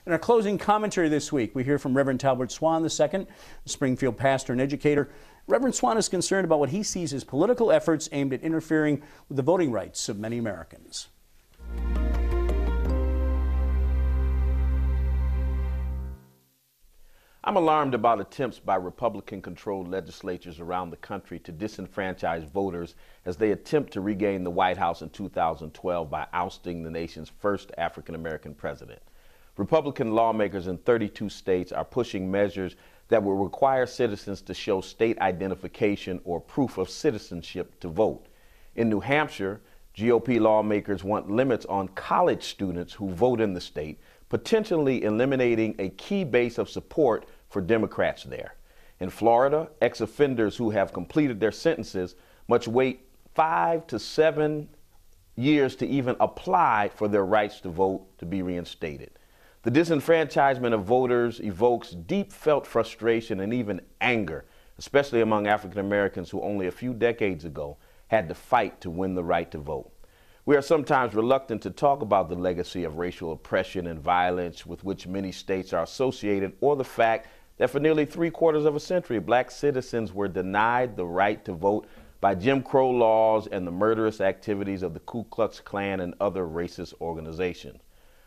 In our closing commentary this week, we hear from Reverend Talbert Swan II, Springfield pastor and educator. Reverend Swan is concerned about what he sees as political efforts aimed at interfering with the voting rights of many Americans. I'm alarmed about attempts by Republican-controlled legislatures around the country to disenfranchise voters as they attempt to regain the White House in 2012 by ousting the nation's first African-American president. Republican lawmakers in 32 states are pushing measures that will require citizens to show state identification or proof of citizenship to vote. In New Hampshire, GOP lawmakers want limits on college students who vote in the state, potentially eliminating a key base of support for Democrats there. In Florida, ex-offenders who have completed their sentences must wait 5 to 7 years to even apply for their rights to vote to be reinstated. The disenfranchisement of voters evokes deep felt frustration and even anger, especially among African Americans who only a few decades ago had to fight to win the right to vote. We are sometimes reluctant to talk about the legacy of racial oppression and violence with which many states are associated, or the fact that for nearly 3/4 of a century, black citizens were denied the right to vote by Jim Crow laws and the murderous activities of the Ku Klux Klan and other racist organizations.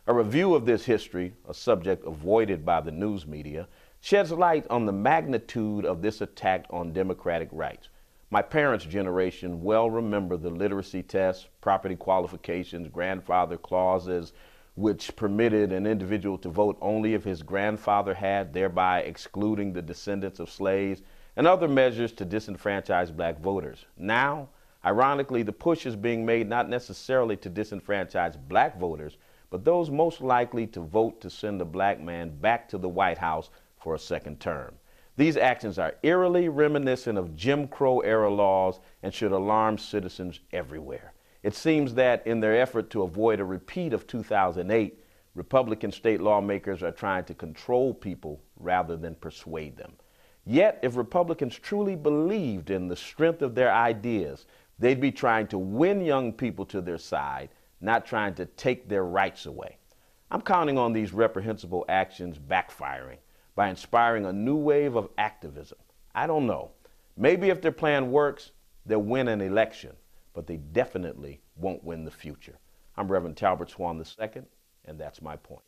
A review of this history, a subject avoided by the news media, sheds light on the magnitude of this attack on democratic rights. My parents' generation well remember the literacy tests, property qualifications, grandfather clauses, which permitted an individual to vote only if his grandfather had, thereby excluding the descendants of slaves, and other measures to disenfranchise black voters. Now, ironically, the push is being made not necessarily to disenfranchise black voters, but those most likely to vote to send a black man back to the White House for a second term. These actions are eerily reminiscent of Jim Crow-era laws and should alarm citizens everywhere. It seems that in their effort to avoid a repeat of 2008, Republican state lawmakers are trying to control people rather than persuade them. Yet, if Republicans truly believed in the strength of their ideas, they'd be trying to win young people to their side, not trying to take their rights away. I'm counting on these reprehensible actions backfiring by inspiring a new wave of activism. I don't know. Maybe if their plan works, they'll win an election, but they definitely won't win the future. I'm Reverend Talbert Swan II, and that's my point.